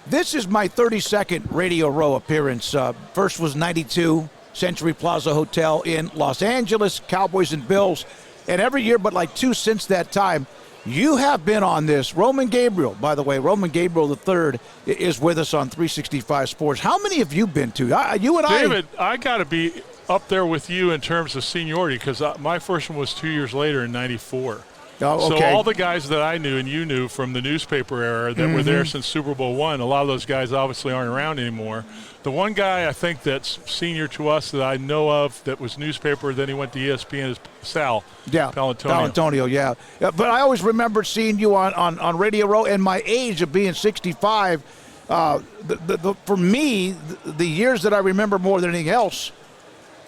This is my 32nd Radio Row appearance. First was 92, Century Plaza Hotel in Los Angeles, Cowboys and Bills. And every year but like 2 since that time, you have been on this. Roman Gabriel, by the way, Roman Gabriel III is with us on 365 Sports. How many have you been to? David, I got to be up there with you in terms of seniority because my first one was 2 years later in 94. Oh, okay. So all the guys that I knew and you knew from the newspaper era that were there since Super Bowl I, a lot of those guys obviously aren't around anymore. The one guy I think that's senior to us that I know of that was newspaper, then he went to ESPN is Sal Palantonio. Yeah. But I always remember seeing you on Radio Row, and my age of being 65, for me, the years that I remember more than anything else,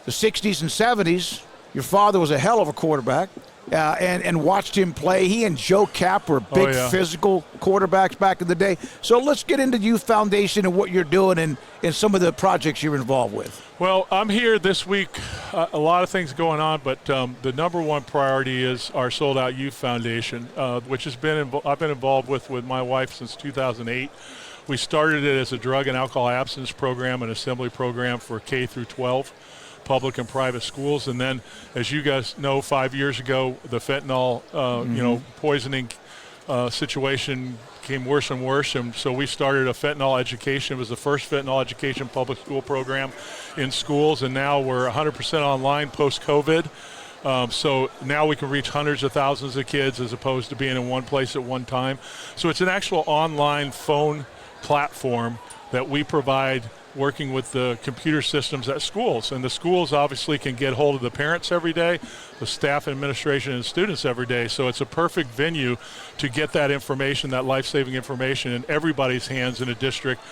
the 60s and 70s, your father was a hell of a quarterback. And watched him play. He and Joe Kapp were big physical quarterbacks back in the day. So let's get into Youth Foundation and what you're doing and some of the projects you're involved with. Well, I'm here this week. A lot of things going on, but the number one priority is our Sold Out Youth Foundation, which I've been involved with my wife since 2008. We started it as a drug and alcohol abstinence program, an assembly program for K through 12. Public and private schools, and then, as you guys know, 5 years ago, the fentanyl, poisoning situation became worse and worse, and so we started a fentanyl education. It was the first fentanyl education public school program in schools, and now we're 100% online post-COVID. So now we can reach hundreds of thousands of kids as opposed to being in one place at one time. So it's an actual online phone platform that we provide working with the computer systems at schools. And the schools obviously can get hold of the parents every day, the staff and administration and students every day. So it's a perfect venue to get that information, that life-saving information in everybody's hands in a district.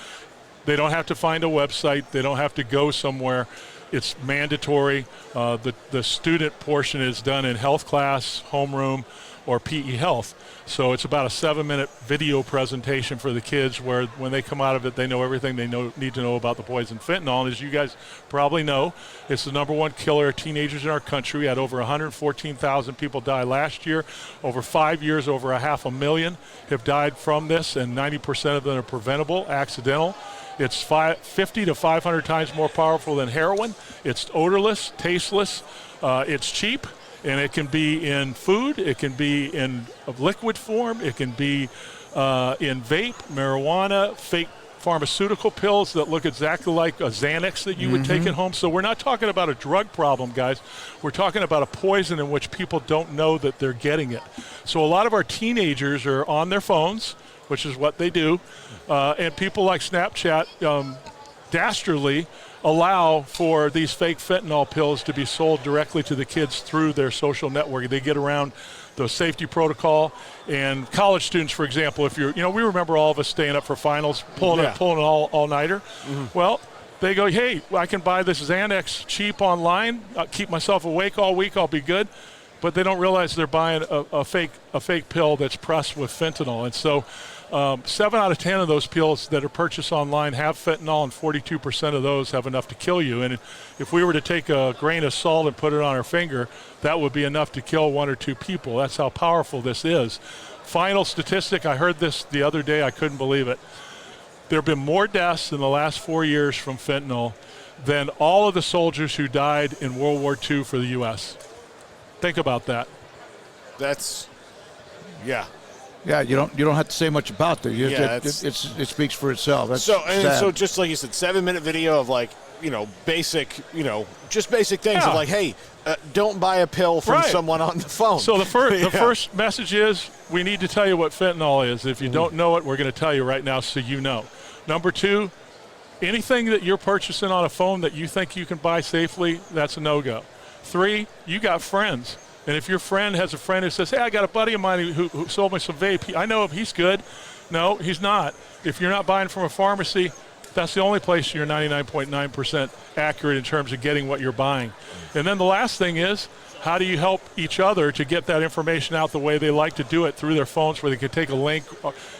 They don't have to find a website. They don't have to go somewhere. It's mandatory. The student portion is done in health class, homeroom, or PE health. So it's about a 7-minute video presentation for the kids where when they come out of it, they know everything they need to know about the poison fentanyl. And as you guys probably know, it's the number one killer of teenagers in our country. We had over 114,000 people die last year. Over 5 years, over 500,000 have died from this, and 90% of them are preventable, accidental. It's 50 to 500 times more powerful than heroin. It's odorless, tasteless. It's cheap. And it can be in food, it can be in a liquid form, it can be in vape, marijuana, fake pharmaceutical pills that look exactly like a Xanax that you would take at home. So we're not talking about a drug problem, guys. We're talking about a poison in which people don't know that they're getting it. So a lot of our teenagers are on their phones, which is what they do, and people like Snapchat dastardly allow for these fake fentanyl pills to be sold directly to the kids through their social network. They get around the safety protocol. And college students, for example, if we remember all of us staying up for finals, pulling an all-nighter. Well, they go, hey, I can buy this Xanax cheap online, keep myself awake all week, I'll be good. But they don't realize they're buying a fake pill that's pressed with fentanyl. And so 7 out of 10 of those pills that are purchased online have fentanyl, and 42% of those have enough to kill you. And if we were to take a grain of salt and put it on our finger, that would be enough to kill 1 or 2 people. That's how powerful this is. Final statistic, I heard this the other day, I couldn't believe it. There have been more deaths in the last 4 years from fentanyl than all of the soldiers who died in World War II for the U.S. Think about that. Yeah, you don't have to say much about that. It speaks for itself. So just like you said, 7-minute video of basic things of like, hey, don't buy a pill from someone on the phone. So the first message is we need to tell you what fentanyl is. If you don't know it, we're going to tell you right now so you know. Number 2, anything that you're purchasing on a phone that you think you can buy safely, that's a no-go. 3, you got friends. And if your friend has a friend who says, hey, I got a buddy of mine who sold me some vape. I know him. He's good. No, he's not. If you're not buying from a pharmacy, that's the only place you're 99.9% accurate in terms of getting what you're buying. And then the last thing is, how do you help each other to get that information out the way they like to do it through their phones where they can take a link?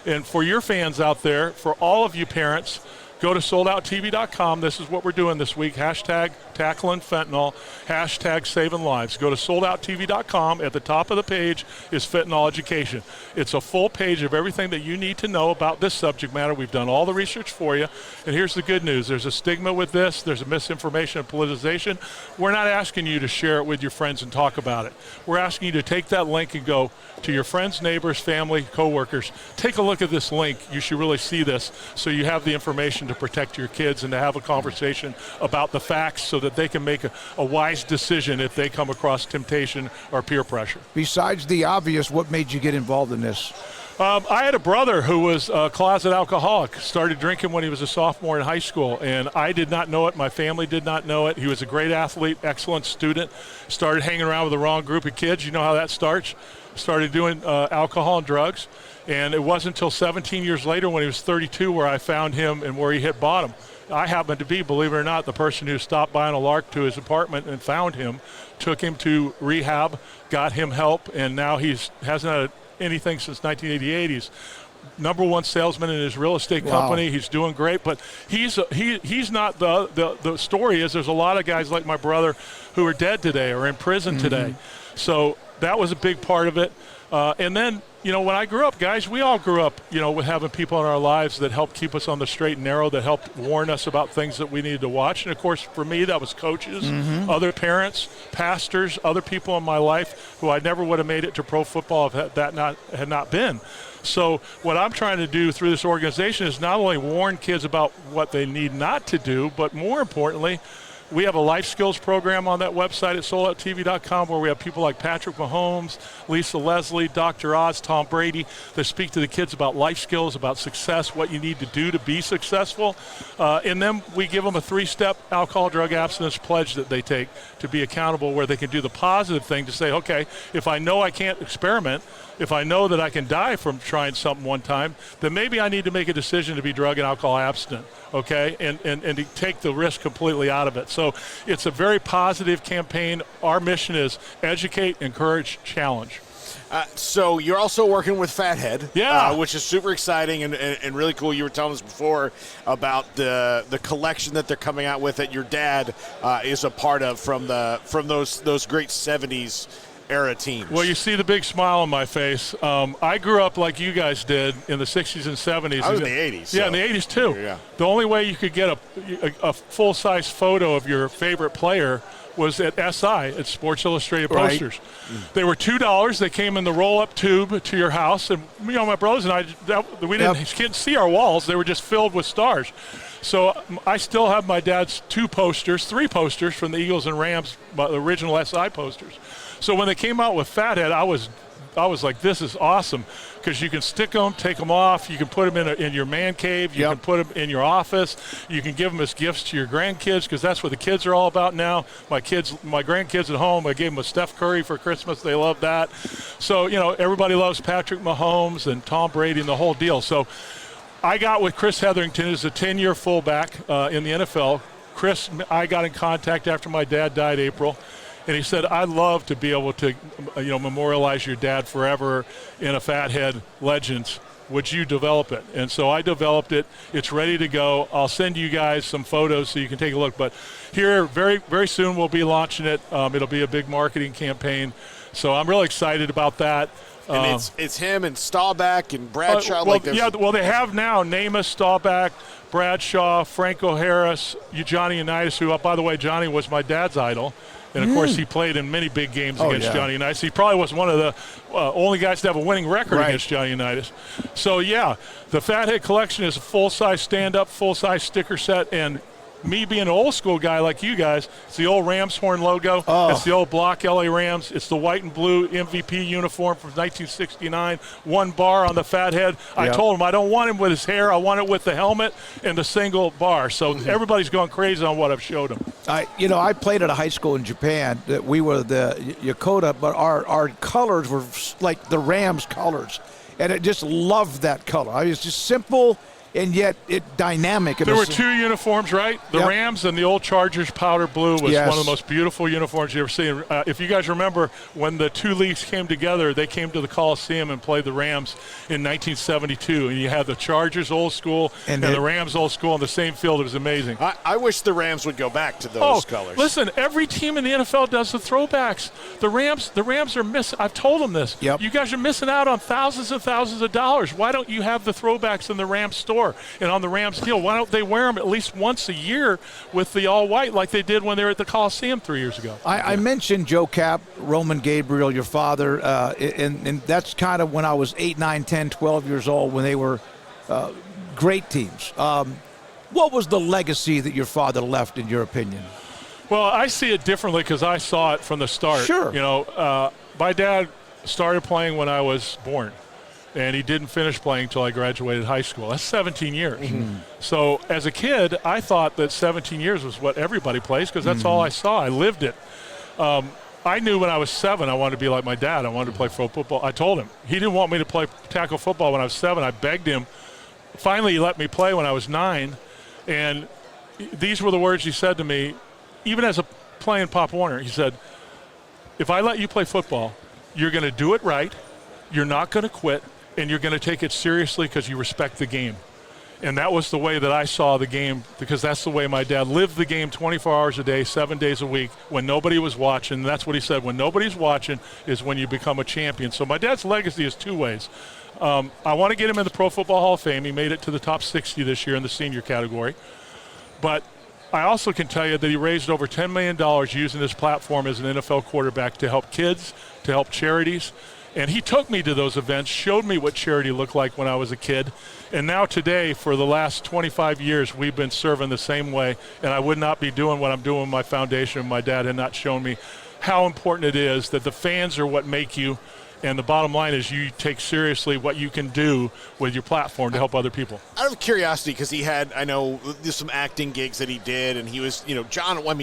And for your fans out there, for all of you parents, Go to soldouttv.com. This is what we're doing this week. Hashtag tackling fentanyl. Hashtag saving lives. Go to soldouttv.com. At the top of the page is fentanyl education. It's a full page of everything that you need to know about this subject matter. We've done all the research for you. And here's the good news. There's a stigma with this. There's a misinformation and politicization. We're not asking you to share it with your friends and talk about it. We're asking you to take that link and go to your friends, neighbors, family, coworkers. Take a look at this link. You should really see this so you have the information to protect your kids and to have a conversation about the facts so that they can make a wise decision if they come across temptation or peer pressure. Besides the obvious, what made you get involved in this? I had a brother who was a closet alcoholic, started drinking when he was a sophomore in high school, and I did not know it. My family did not know it. He was a great athlete, excellent student, started hanging around with the wrong group of kids. You know how that starts. Started doing alcohol and drugs, and it wasn't until 17 years later when he was 32 where I found him and where he hit bottom. I happened to be, believe it or not, the person who stopped by on a lark to his apartment and found him, took him to rehab, got him help, and now hasn't had anything since 1988. He's number one salesman in his real estate company. Wow. He's doing great, but he's not the story is there's a lot of guys like my brother who are dead today or in prison today. So that was a big part of it. And then, when I grew up, guys, we all grew up, with having people in our lives that helped keep us on the straight and narrow, that helped warn us about things that we needed to watch. And, of course, for me, that was coaches, other parents, pastors, other people in my life who I never would have made it to pro football if that had not been. So what I'm trying to do through this organization is not only warn kids about what they need not to do, but more importantly, we have a life skills program on that website at soldouttv.com where we have people like Patrick Mahomes, Lisa Leslie, Dr. Oz, Tom Brady that speak to the kids about life skills, about success, what you need to do to be successful. And then we give them a 3-step alcohol, drug abstinence pledge that they take to be accountable where they can do the positive thing to say, okay, if I know I can't experiment, if I know that I can die from trying something one time, then maybe I need to make a decision to be drug and alcohol abstinent, okay, and to take the risk completely out of it. So it's a very positive campaign. Our mission is educate, encourage, challenge. So you're also working with Fathead, which is super exciting and really cool. You were telling us before about the collection that they're coming out with that your dad is a part of from those great 70s era teams. Well, you see the big smile on my face. I grew up like you guys did in the 60s and 70s. I was in the 80s. Yeah, in the 80s too. Yeah. The only way you could get a full-size photo of your favorite player was at SI, at Sports Illustrated Posters. Right. They were $2. They came in the roll-up tube to your house. And, my brothers and I, we didn't see our walls. They were just filled with stars. So I still have my dad's 3 posters from the Eagles and Rams, the original SI posters. So when they came out with Fathead, I was like, this is awesome because you can stick them, take them off. You can put them in your man cave. You can put them in your office. You can give them as gifts to your grandkids because that's what the kids are all about now. My grandkids at home, I gave them a Steph Curry for Christmas. They love that. So, everybody loves Patrick Mahomes and Tom Brady and the whole deal. So I got with Chris Hetherington, who's a 10-year fullback in the NFL. Chris, I got in contact after my dad died April. And he said, I'd love to be able to, memorialize your dad forever in a Fathead Legends. Would you develop it? And so I developed it. It's ready to go. I'll send you guys some photos so you can take a look. But here, very, very soon, we'll be launching it. It'll be a big marketing campaign. So I'm really excited about that. And it's him and Staubach and Bradshaw. They have now Namath, Staubach, Bradshaw, Franco Harris, Johnny Unitas, who, by the way, Johnny was my dad's idol. And, of course, he played in many big games against Johnny Unitas. He probably was one of the only guys to have a winning record against Johnny Unitas. So, the Fathead collection is a full-size stand-up, full-size sticker set, and me being an old-school guy like you guys, it's the old Rams horn logo. It's the old block LA Rams. It's the white and blue MVP uniform from 1969, 1 bar on the Fathead. I told him I don't want him with his hair. I want it with the helmet and the single bar. So everybody's going crazy on what I've showed them. I played at a high school in Japan. That we were the Yokota, but our colors were like the Rams colors. And I just loved that color. It's just simple. and yet dynamic. There were two uniforms, right? The Yep. Rams and the old Chargers powder blue was Yes. one of the most beautiful uniforms you ever seen. If you guys remember, when the two leagues came together, they came to the Coliseum and played the Rams in 1972. And you had the Chargers old school and the Rams old school on the same field. It was amazing. I wish the Rams would go back to those colors. Listen, every team in the NFL does the throwbacks. The Rams are missing. I've told them this. Yep. You guys are missing out on thousands and thousands of dollars. Why don't you have the throwbacks in the Rams store and on the Rams deal? Why don't they wear them at least once a year with the all white like they did when they were at the Coliseum 3 years ago? I mentioned Joe Cap, Roman Gabriel, your father, and that's kind of when I was 8, 9, 10, 12 years old when they were great teams. What was the legacy that your father left, in your opinion? Well, I see it differently because I saw it from the start. Sure. You know, my dad started playing when I was born, and he didn't finish playing until I graduated high school. That's 17 years. Mm-hmm. So as a kid, I thought that 17 years was what everybody plays because that's all I saw. I lived it. I knew when I was 7 I wanted to be like my dad. I wanted to play pro football. I told him. He didn't want me to play tackle football when I was 7. I begged him. Finally, he let me play when I was 9, and these were the words he said to me, even as a playing Pop Warner. He said, if I let you play football, you're going to do it right, you're not going to quit, and you're going to take it seriously because you respect the game. And that was the way that I saw the game, because that's the way my dad lived the game 24 hours a day, 7 days a week, when nobody was watching. And that's what he said, when nobody's watching is when you become a champion. So my dad's legacy is 2 ways. I want to get him in the Pro Football Hall of Fame. He made it to the top 60 this year in the senior category. But I also can tell you that he raised over $10 million using his platform as an NFL quarterback to help kids, to help charities. And he took me to those events, showed me what charity looked like when I was a kid. And now today, for the last 25 years, we've been serving the same way. And I would not be doing what I'm doing with my foundation if my dad had not shown me how important it is that the fans are what make you. And the bottom line is you take seriously what you can do with your platform to help other people. Out of curiosity, because he had, I know, there's some acting gigs that he did, and he was, you know, John Wayne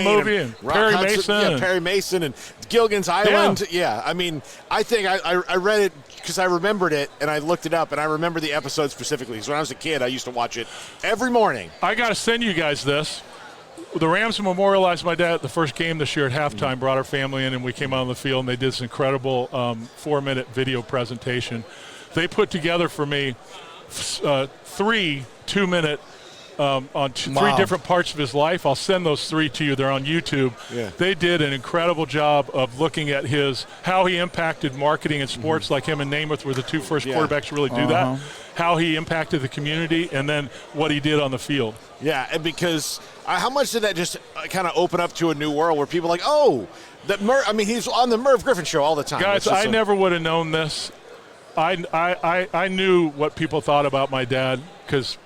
movie and Perry Mason. Perry Mason and Gilligan's Island. Yeah, I mean, I think I read it because I remembered it, and I looked it up, and I remember the episode specifically. Because when I was a kid, I used to watch it every morning. I got to send you guys this. The Rams memorialized my dad at the first game this year at halftime, brought our family in, and we came out on the field, and they did this incredible 4-minute video presentation. They put together for me 3 2-minute on 3 different parts of his life. I'll send those 3 to you. They're on YouTube. Yeah. They did an incredible job of looking at how he impacted marketing and sports, like him and Namath were the 2 first quarterbacks to really do that, how he impacted the community, and then what he did on the field. Yeah, and because how much did that just kind of open up to a new world where people are like, oh, he's on the Merv Griffin show all the time. Guys, I never would have known this. I knew what people thought about my dad because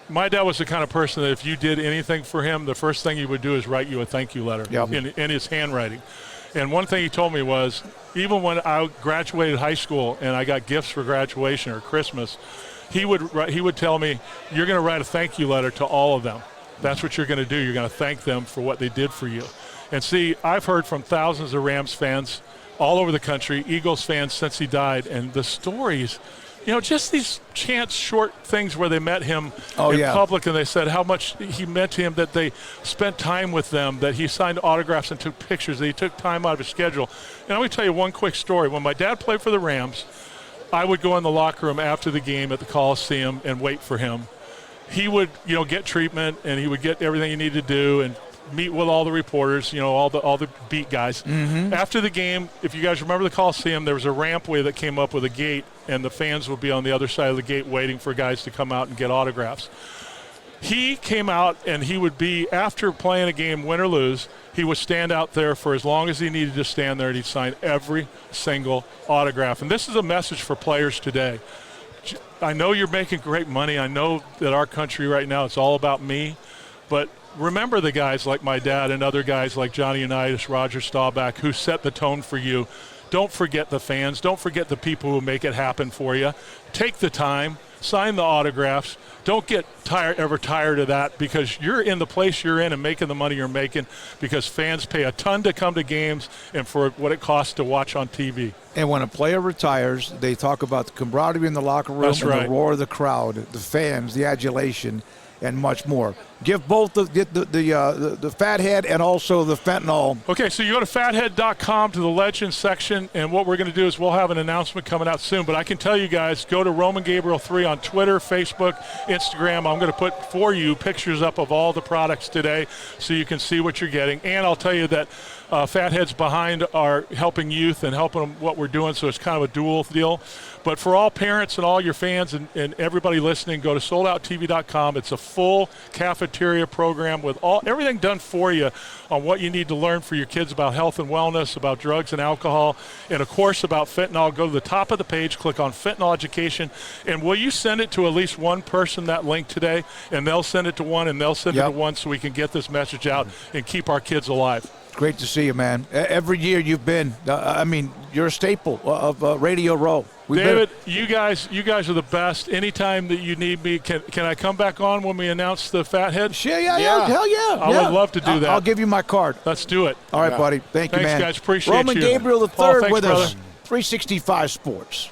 my dad was the kind of person that if you did anything for him, the first thing he would do is write you a thank you letter in his handwriting. And one thing he told me was, even when I graduated high school and I got gifts for graduation or Christmas, he would tell me, you're going to write a thank you letter to all of them. That's what you're going to do. You're going to thank them for what they did for you. And see, I've heard from thousands of Rams fans all over the country, Eagles fans since he died, and the stories, you know, just these chance short things where they met him in public and they said how much he meant to him, that they spent time with them, that he signed autographs and took pictures, that he took time out of his schedule. And I'm going to tell you one quick story. When my dad played for the Rams, I would go in the locker room after the game at the Coliseum and wait for him. He would, you know, get treatment and he would get everything he needed to do and meet with all the reporters, you know, all the beat guys. Mm-hmm. After the game, if you guys remember the Coliseum, there was a rampway that came up with a gate, and the fans would be on the other side of the gate waiting for guys to come out and get autographs. He came out and he would be, after playing a game, win or lose, he would stand out there for as long as he needed to stand there, and he'd sign every single autograph. And this is a message for players today. I know you're making great money. I know that our country right now, it's all about me. But remember the guys like my dad and other guys like Johnny Unitas, Roger Staubach, who set the tone for you. Don't forget the fans. Don't forget the people who make it happen for you. Take the time. sign the autographs. Don't get ever tired of that, because you're in the place you're in and making the money you're making because fans pay a ton to come to games and for what it costs to watch on TV. And when a player retires, they talk about the camaraderie in the locker room, That's and right. the roar of the crowd, the fans, the adulation, and much more. Give both the Fathead and also the Fentanyl. Okay, so you go to fathead.com to the Legends section, and what we're going to do is we'll have an announcement coming out soon. But I can tell you guys, go to Roman Gabriel 3 on Twitter, Facebook, Instagram. I'm going to put for you pictures up of all the products today so you can see what you're getting. And I'll tell you that Fathead's behind our helping youth and helping them what we're doing, so it's kind of a dual deal. But for all parents and all your fans and everybody listening, go to soldouttv.com. It's a full cafeteria program with everything done for you on what you need to learn for your kids about health and wellness, about drugs and alcohol, and, of course, about fentanyl. Go to the top of the page, click on Fentanyl Education, and will you send it to at least one person, that link today, and they'll send it to one, and they'll send it to one, so we can get this message out and keep our kids alive. Great to see you, man. Every year you've been, you're a staple of Radio Row. David, you guys are the best. Anytime that you need me, can I come back on when we announce the Fathead? Sure, yeah. Hell yeah. I would love to do that. I'll give you my card. Let's do it. All right, buddy. Thank you, man. Thanks, guys. Appreciate Roman you. Gabriel Paul, III thanks, with brother. us. 365 Sports.